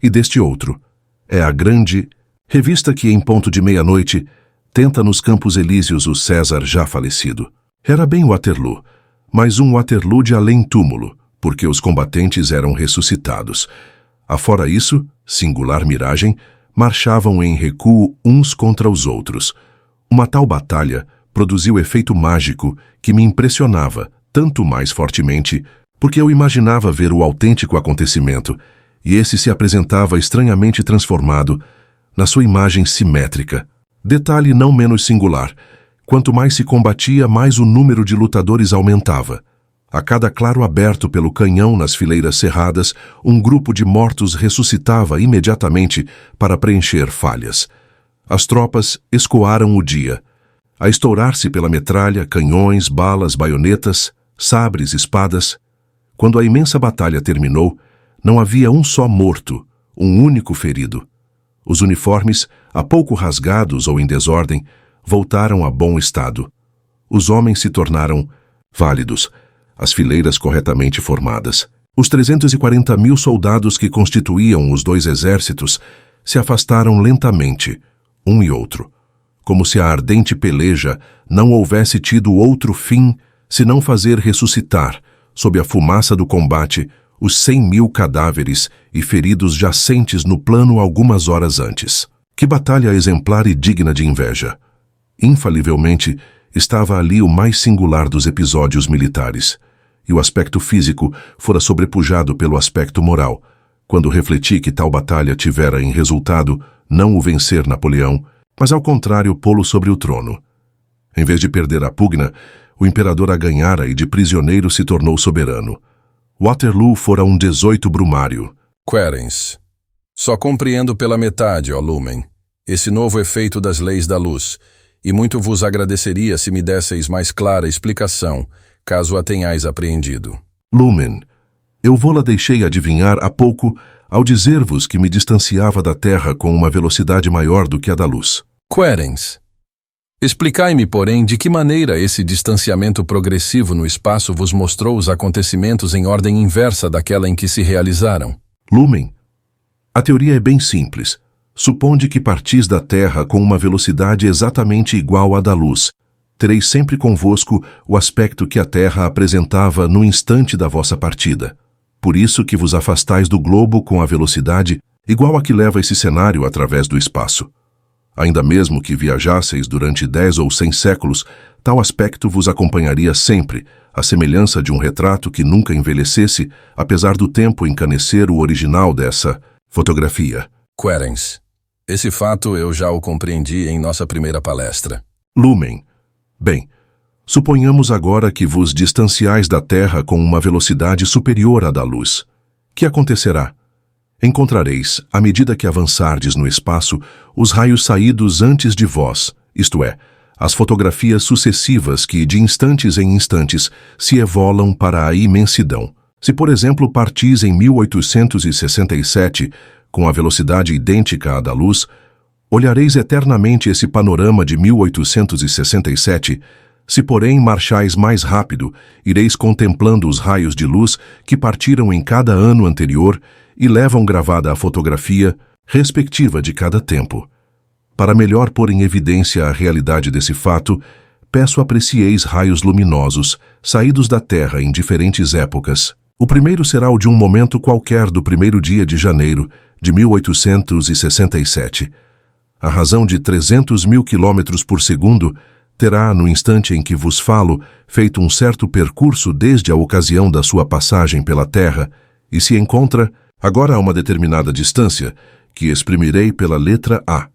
E deste outro, é a grande revista que, em ponto de meia-noite, tenta nos Campos Elíseos o César já falecido. Era bem Waterloo, mas um Waterloo de além-túmulo, porque os combatentes eram ressuscitados. Afora isso, singular miragem, marchavam em recuo uns contra os outros. Uma tal batalha produziu efeito mágico que me impressionava tanto mais fortemente porque eu imaginava ver o autêntico acontecimento, e esse se apresentava estranhamente transformado na sua imagem simétrica. Detalhe não menos singular: quanto mais se combatia, mais o número de lutadores aumentava. A cada claro aberto pelo canhão nas fileiras cerradas, um grupo de mortos ressuscitava imediatamente para preencher falhas. As tropas escoaram o dia, a estourar-se pela metralha, canhões, balas, baionetas, sabres, espadas. Quando a imensa batalha terminou, não havia um só morto, um único ferido. Os uniformes, há pouco rasgados ou em desordem, voltaram a bom estado. Os homens se tornaram válidos, as fileiras corretamente formadas. Os 340 mil soldados que constituíam os dois exércitos se afastaram lentamente, um e outro, como se a ardente peleja não houvesse tido outro fim senão fazer ressuscitar, sob a fumaça do combate, os 100 mil cadáveres e feridos jacentes no plano algumas horas antes. Que batalha exemplar e digna de inveja! Infalivelmente, estava ali o mais singular dos episódios militares, e o aspecto físico fora sobrepujado pelo aspecto moral, quando refleti que tal batalha tivera em resultado não o vencer Napoleão, mas ao contrário pô-lo sobre o trono. Em vez de perder a pugna, o imperador a ganhara e de prisioneiro se tornou soberano. Waterloo fora um 18 brumário. Querens. Só compreendo pela metade, ó Lumen, esse novo efeito das leis da luz, e muito vos agradeceria se me desseis mais clara explicação, caso a tenhais apreendido. Lumen, eu vô-la deixei adivinhar há pouco ao dizer-vos que me distanciava da Terra com uma velocidade maior do que a da luz. Querens. Explicai-me, porém, de que maneira esse distanciamento progressivo no espaço vos mostrou os acontecimentos em ordem inversa daquela em que se realizaram. Lumen, a teoria é bem simples. Suponde que partis da Terra com uma velocidade exatamente igual à da luz. Tereis sempre convosco o aspecto que a Terra apresentava no instante da vossa partida. Por isso que vos afastais do globo com a velocidade igual a que leva esse cenário através do espaço. Ainda mesmo que viajasseis durante 10 ou 100 séculos, tal aspecto vos acompanharia sempre, à semelhança de um retrato que nunca envelhecesse, apesar do tempo encanecer o original dessa fotografia. Querens. Esse fato eu já o compreendi em nossa primeira palestra. Lumen. Bem, suponhamos agora que vos distanciais da Terra com uma velocidade superior à da luz. Que acontecerá? Encontrareis, à medida que avançardes no espaço, os raios saídos antes de vós, isto é, as fotografias sucessivas que, de instantes em instantes, se evolam para a imensidão. Se, por exemplo, partis em 1867, com a velocidade idêntica à da luz, olhareis eternamente esse panorama de 1867. Se, porém, marchais mais rápido, ireis contemplando os raios de luz que partiram em cada ano anterior e levam gravada a fotografia respectiva de cada tempo. Para melhor pôr em evidência a realidade desse fato, peço aprecieis raios luminosos, saídos da Terra em diferentes épocas. O primeiro será o de um momento qualquer do primeiro dia de janeiro de 1867. A razão de 300.000 km por segundo terá, no instante em que vos falo, feito um certo percurso desde a ocasião da sua passagem pela Terra e se encontra agora a uma determinada distância, que exprimirei pela letra A.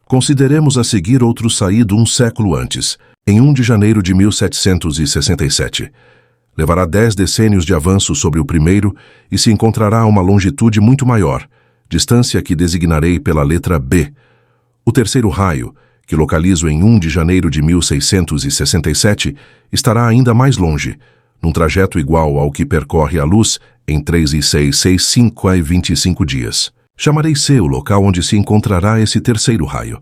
Consideremos a seguir outro saído um século antes, em 1 de janeiro de 1767. Levará 10 decênios de avanço sobre o primeiro e se encontrará a uma longitude muito maior, distância que designarei pela letra B. O terceiro raio, que localizo em 1 de janeiro de 1667, estará ainda mais longe, num trajeto igual ao que percorre a luz em 3,665 a 25 dias. Chamarei C o local onde se encontrará esse terceiro raio.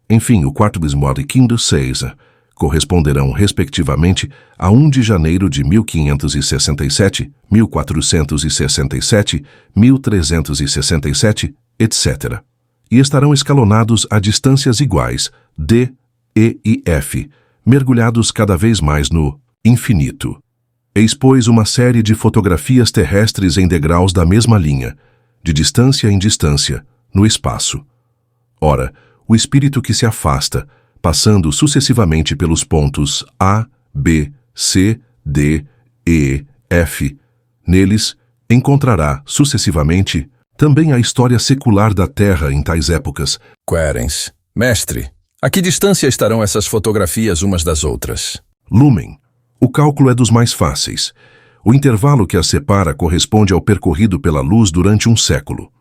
Enfim, o quarto e quinto 6 corresponderão, respectivamente, a 1 de janeiro de 1567, 1467, 1367, etc. E estarão escalonados a distâncias iguais, D, E e F, mergulhados cada vez mais no infinito. Eis, pois, uma série de fotografias terrestres em degraus da mesma linha, de distância em distância, no espaço. Ora, o espírito que se afasta, passando sucessivamente pelos pontos A, B, C, D, E, F, neles encontrará, sucessivamente, também a história secular da Terra em tais épocas. Querens. Mestre, a que distância estarão essas fotografias umas das outras? Lumen. O cálculo é dos mais fáceis. O intervalo que as separa corresponde ao percorrido pela luz durante um século.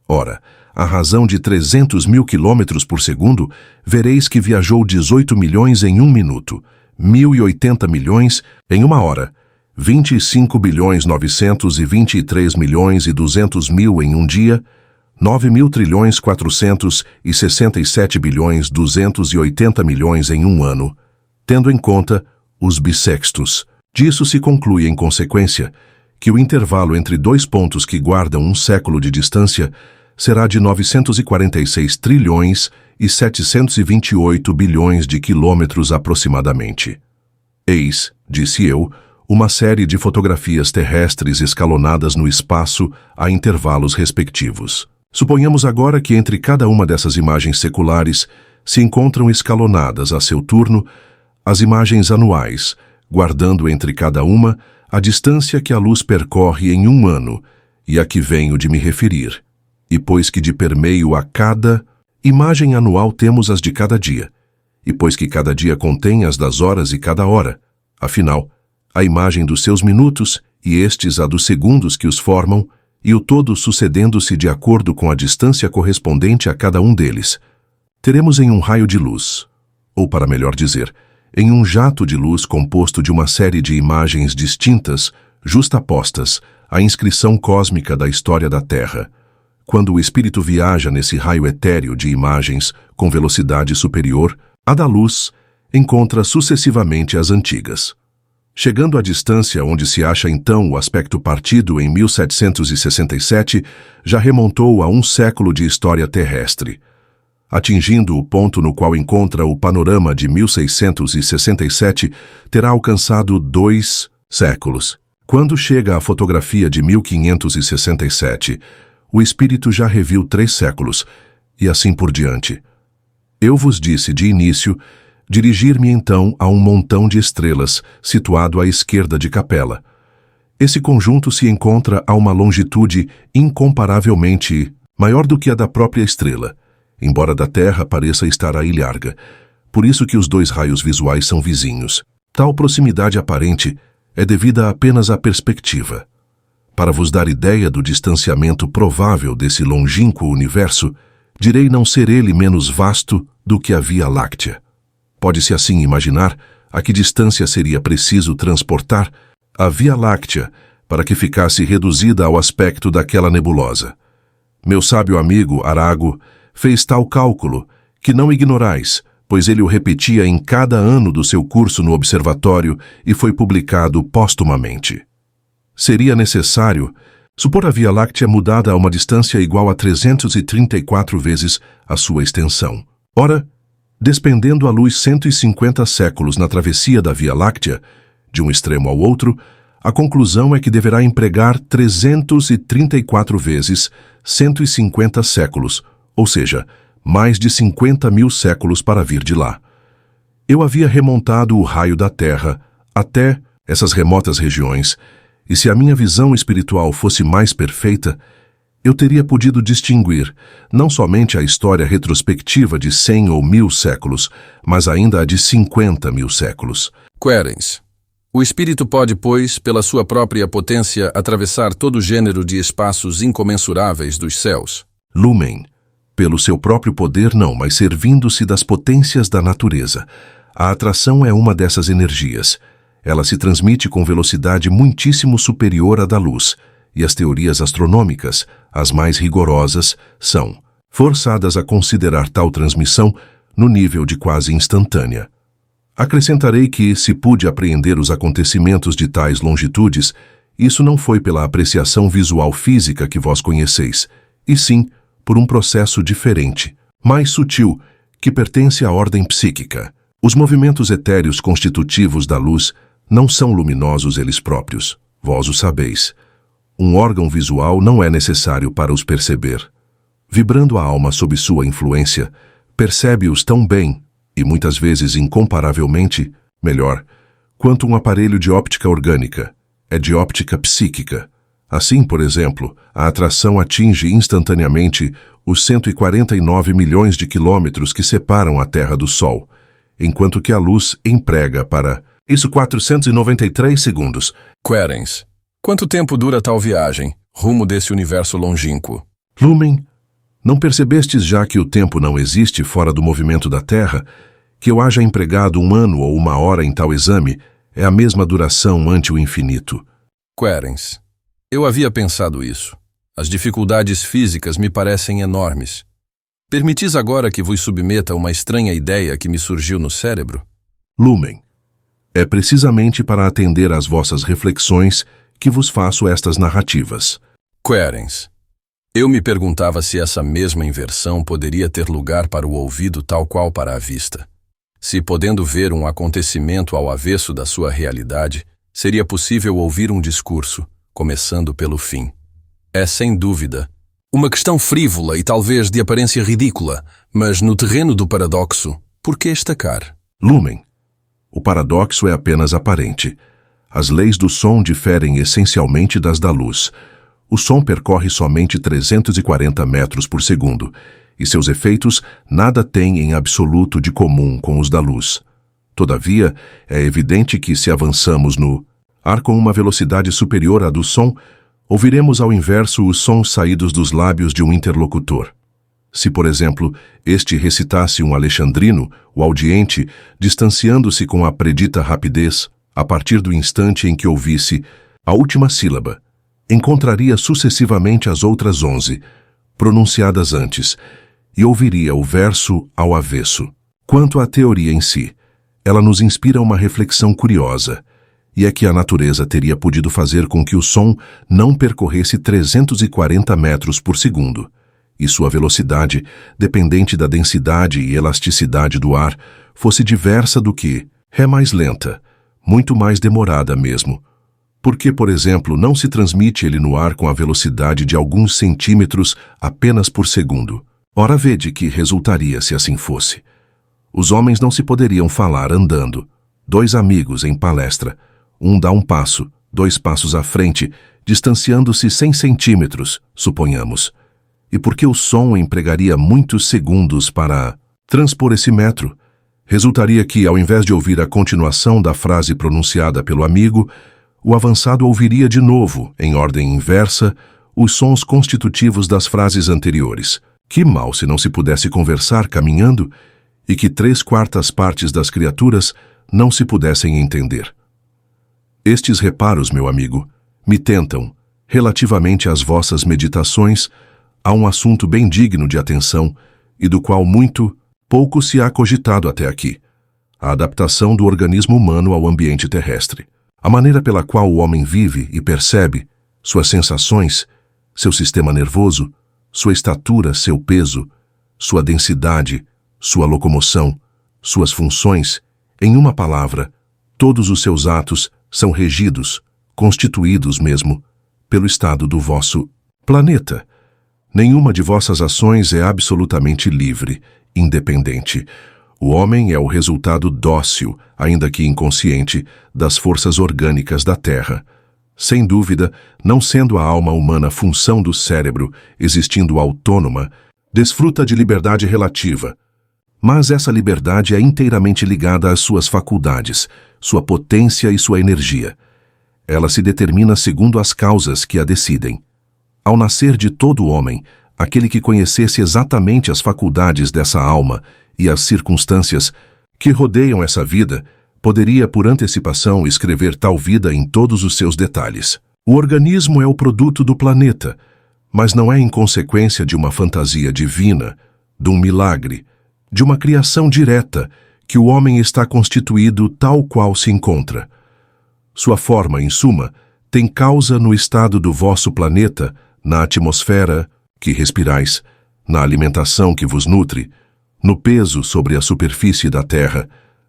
Ora, à razão de 300.000 km por segundo, vereis que viajou 18 milhões em 1 minuto, 1.080 milhões em 1 hora, 25 bilhões 923 milhões e 200 mil em um dia, 9.000 trilhões 467 bilhões 280 milhões em um ano, tendo em conta os bissextos. Disso se conclui, em consequência, que o intervalo entre dois pontos que guardam um século de distância será de 946 trilhões e 728 bilhões de quilômetros aproximadamente. Eis, disse eu, uma série de fotografias terrestres escalonadas no espaço a intervalos respectivos. Suponhamos agora que entre cada uma dessas imagens seculares se encontram escalonadas, a seu turno, as imagens anuais, guardando entre cada uma a distância que a luz percorre em um ano e a que venho de me referir. E pois que de permeio a cada imagem anual temos as de cada dia, e pois que cada dia contém as das horas e cada hora, afinal, a imagem dos seus minutos e estes a dos segundos que os formam, e o todo sucedendo-se de acordo com a distância correspondente a cada um deles, teremos em um raio de luz, ou para melhor dizer, em um jato de luz composto de uma série de imagens distintas, justapostas, a inscrição cósmica da história da Terra. Quando o espírito viaja nesse raio etéreo de imagens com velocidade superior, a da luz encontra sucessivamente as antigas. Chegando à distância onde se acha então o aspecto partido em 1767, já remontou a um século de história terrestre. Atingindo o ponto no qual encontra o panorama de 1667, terá alcançado 2 séculos. Quando chega à fotografia de 1567, o espírito já reviu 3 séculos, e assim por diante. Eu vos disse de início dirigir-me então a um montão de estrelas, situado à esquerda de Capela. Esse conjunto se encontra a uma longitude incomparavelmente maior do que a da própria estrela, embora da Terra pareça estar a ilharga. Por isso que os dois raios visuais são vizinhos. Tal proximidade aparente é devida apenas à perspectiva. Para vos dar ideia do distanciamento provável desse longínquo universo, direi não ser ele menos vasto do que a Via Láctea. Pode-se assim imaginar a que distância seria preciso transportar a Via Láctea para que ficasse reduzida ao aspecto daquela nebulosa. Meu sábio amigo Arago fez tal cálculo que não ignorais, pois ele o repetia em cada ano do seu curso no observatório e foi publicado póstumamente. Seria necessário supor a Via Láctea mudada a uma distância igual a 334 vezes a sua extensão. Ora, despendendo a luz 150 séculos na travessia da Via Láctea, de um extremo ao outro, a conclusão é que deverá empregar 334 vezes 150 séculos, ou seja, mais de 50.000 séculos para vir de lá. Eu havia remontado o raio da Terra até essas remotas regiões, e se a minha visão espiritual fosse mais perfeita, eu teria podido distinguir não somente a história retrospectiva de 100 ou 1000 séculos, mas ainda a de 50.000 séculos. Querens. O espírito pode, pois, pela sua própria potência, atravessar todo gênero de espaços incomensuráveis dos céus. Lumen. Pelo seu próprio poder não, mas servindo-se das potências da natureza. A atração é uma dessas energias. Ela se transmite com velocidade muitíssimo superior à da luz, e as teorias astronômicas, as mais rigorosas, são forçadas a considerar tal transmissão no nível de quase instantânea. Acrescentarei que, se pude apreender os acontecimentos de tais longitudes, isso não foi pela apreciação visual física que vós conheceis, e sim por um processo diferente, mais sutil, que pertence à ordem psíquica. Os movimentos etéreos constitutivos da luz não são luminosos eles próprios, vós o sabeis. Um órgão visual não é necessário para os perceber. Vibrando a alma sob sua influência, percebe-os tão bem, e muitas vezes incomparavelmente, melhor, quanto um aparelho de óptica orgânica, é de óptica psíquica. Assim, por exemplo, a atração atinge instantaneamente os 149 milhões de quilômetros que separam a Terra do Sol, enquanto que a luz emprega para isso 493 segundos. Querens. Quanto tempo dura tal viagem, rumo desse universo longínquo? Lumen, não percebestes já que o tempo não existe fora do movimento da Terra, que eu haja empregado 1 ano ou 1 hora em tal exame, é a mesma duração ante o infinito. Querens. Eu havia pensado isso. As dificuldades físicas me parecem enormes. Permitis agora que vos submeta uma estranha ideia que me surgiu no cérebro? Lumen. É precisamente para atender às vossas reflexões que vos faço estas narrativas. Querens. Eu me perguntava se essa mesma inversão poderia ter lugar para o ouvido tal qual para a vista. Se, podendo ver um acontecimento ao avesso da sua realidade, seria possível ouvir um discurso, começando pelo fim. É, sem dúvida, uma questão frívola e talvez de aparência ridícula, mas no terreno do paradoxo, por que estacar? Lumen. O paradoxo é apenas aparente. As leis do som diferem essencialmente das da luz. O som percorre somente 340 metros por segundo, e seus efeitos nada têm em absoluto de comum com os da luz. Todavia, é evidente que se avançamos no ar com uma velocidade superior à do som, ouviremos ao inverso os sons saídos dos lábios de um interlocutor. Se, por exemplo, este recitasse um alexandrino, o audiente, distanciando-se com a predita rapidez, a partir do instante em que ouvisse a última sílaba, encontraria sucessivamente as outras 11, pronunciadas antes, e ouviria o verso ao avesso. Quanto à teoria em si, ela nos inspira uma reflexão curiosa, e é que a natureza teria podido fazer com que o som não percorresse 340 metros por segundo, e sua velocidade, dependente da densidade e elasticidade do ar, fosse diversa do que ré mais lenta, muito mais demorada mesmo. Porque, por exemplo, não se transmite ele no ar com a velocidade de alguns centímetros apenas por segundo. Ora, vede que resultaria se assim fosse. Os homens não se poderiam falar andando. 2 amigos em palestra. Um dá um passo, 2 passos à frente, distanciando-se 100 centímetros, suponhamos. E por que o som empregaria muitos segundos para transpor esse metro? Resultaria que, ao invés de ouvir a continuação da frase pronunciada pelo amigo, o avançado ouviria de novo, em ordem inversa, os sons constitutivos das frases anteriores. Que mal se não se pudesse conversar caminhando e que 3/4 partes das criaturas não se pudessem entender. Estes reparos, meu amigo, me tentam, relativamente às vossas meditações, a um assunto bem digno de atenção e do qual pouco se há cogitado até aqui: a adaptação do organismo humano ao ambiente terrestre. A maneira pela qual o homem vive e percebe, suas sensações, seu sistema nervoso, sua estatura, seu peso, sua densidade, sua locomoção, suas funções, em uma palavra, todos os seus atos são regidos, constituídos mesmo, pelo estado do vosso planeta. Nenhuma de vossas ações é absolutamente livre, independente. O homem é o resultado dócil, ainda que inconsciente, das forças orgânicas da Terra. Sem dúvida, não sendo a alma humana função do cérebro, existindo autônoma, desfruta de liberdade relativa. Mas essa liberdade é inteiramente ligada às suas faculdades, sua potência e sua energia. Ela se determina segundo as causas que a decidem. Ao nascer de todo homem, aquele que conhecesse exatamente as faculdades dessa alma e as circunstâncias que rodeiam essa vida, poderia, por antecipação, escrever tal vida em todos os seus detalhes. O organismo é o produto do planeta, mas não é em consequência de uma fantasia divina, de um milagre, de uma criação direta, que o homem está constituído tal qual se encontra. Sua forma, em suma, tem causa no estado do vosso planeta, na atmosfera que respirais, na alimentação que vos nutre, no peso sobre a superfície da Terra,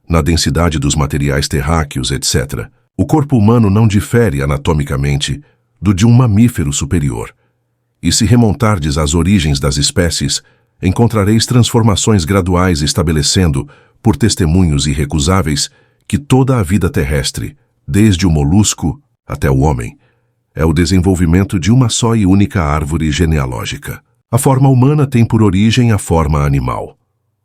na densidade dos materiais terráqueos, etc. O corpo humano não difere anatomicamente do de um mamífero superior. E se remontardes às origens das espécies, encontrareis transformações graduais estabelecendo, por testemunhos irrecusáveis, que toda a vida terrestre, desde o molusco até o homem, é o desenvolvimento de uma só e única árvore genealógica. A forma humana tem por origem a forma animal.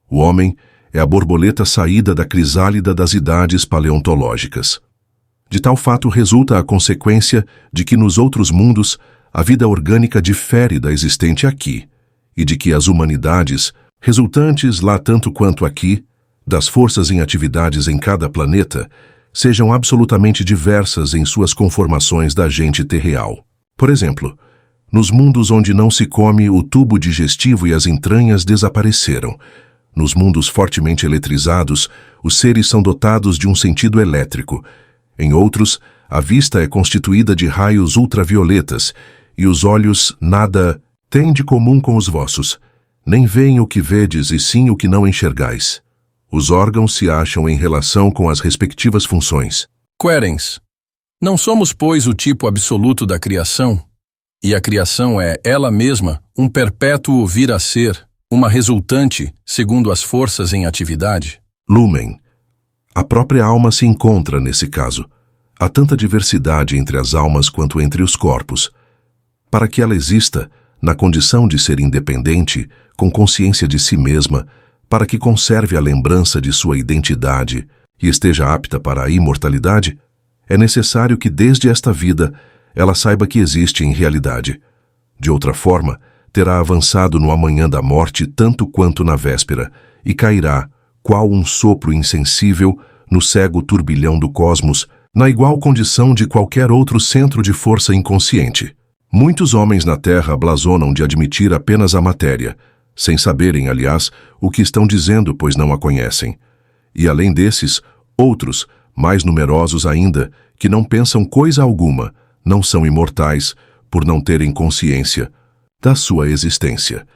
O homem é a borboleta saída da crisálida das idades paleontológicas. De tal fato resulta a consequência de que nos outros mundos a vida orgânica difere da existente aqui, e de que as humanidades, resultantes lá tanto quanto aqui, das forças em atividades em cada planeta, sejam absolutamente diversas em suas conformações da gente terreal. Por exemplo, nos mundos onde não se come, o tubo digestivo e as entranhas desapareceram. Nos mundos fortemente eletrizados, os seres são dotados de um sentido elétrico. Em outros, a vista é constituída de raios ultravioletas, e os olhos nada têm de comum com os vossos. Nem veem o que vedes, e sim o que não enxergais. Os órgãos se acham em relação com as respectivas funções. Querens, não somos, pois, o tipo absoluto da criação? E a criação é, ela mesma, um perpétuo vir a ser, uma resultante, segundo as forças em atividade? Lumen. A própria alma se encontra nesse caso. Há tanta diversidade entre as almas quanto entre os corpos. Para que ela exista, na condição de ser independente, com consciência de si mesma, para que conserve a lembrança de sua identidade e esteja apta para a imortalidade, é necessário que desde esta vida ela saiba que existe em realidade. De outra forma, terá avançado no amanhã da morte tanto quanto na véspera, e cairá, qual um sopro insensível, no cego turbilhão do cosmos, na igual condição de qualquer outro centro de força inconsciente. Muitos homens na Terra blasonam de admitir apenas a matéria, sem saberem, aliás, o que estão dizendo, pois não a conhecem. E além desses, outros, mais numerosos ainda, que não pensam coisa alguma, não são imortais, por não terem consciência da sua existência.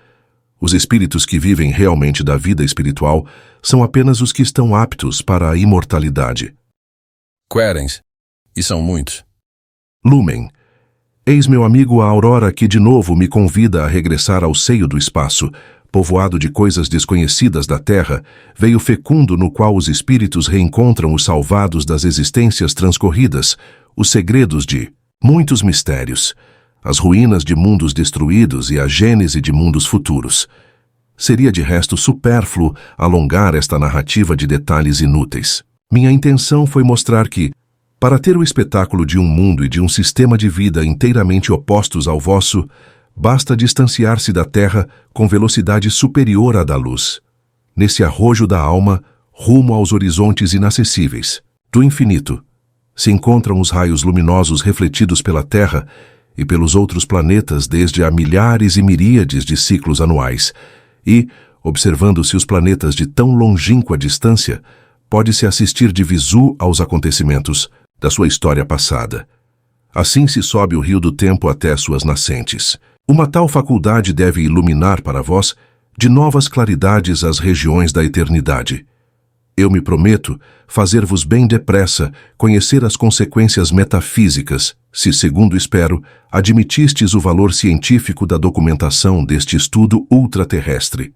Os espíritos que vivem realmente da vida espiritual são apenas os que estão aptos para a imortalidade. Querens, e são muitos. Lumen. Eis meu amigo a aurora que de novo me convida a regressar ao seio do espaço, povoado de coisas desconhecidas da terra, veio fecundo no qual os espíritos reencontram os salvados das existências transcorridas, os segredos de muitos mistérios, as ruínas de mundos destruídos e a gênese de mundos futuros. Seria de resto supérfluo alongar esta narrativa de detalhes inúteis. Minha intenção foi mostrar que, para ter o espetáculo de um mundo e de um sistema de vida inteiramente opostos ao vosso, basta distanciar-se da Terra com velocidade superior à da luz. Nesse arrojo da alma, rumo aos horizontes inacessíveis do infinito, se encontram os raios luminosos refletidos pela Terra e pelos outros planetas desde há milhares e miríades de ciclos anuais, e, observando-se os planetas de tão longínqua distância, pode-se assistir de visu aos acontecimentos da sua história passada. Assim se sobe o rio do tempo até suas nascentes. Uma tal faculdade deve iluminar para vós de novas claridades as regiões da eternidade. Eu me prometo fazer-vos bem depressa conhecer as consequências metafísicas, se, segundo espero, admitistes o valor científico da documentação deste estudo ultraterrestre.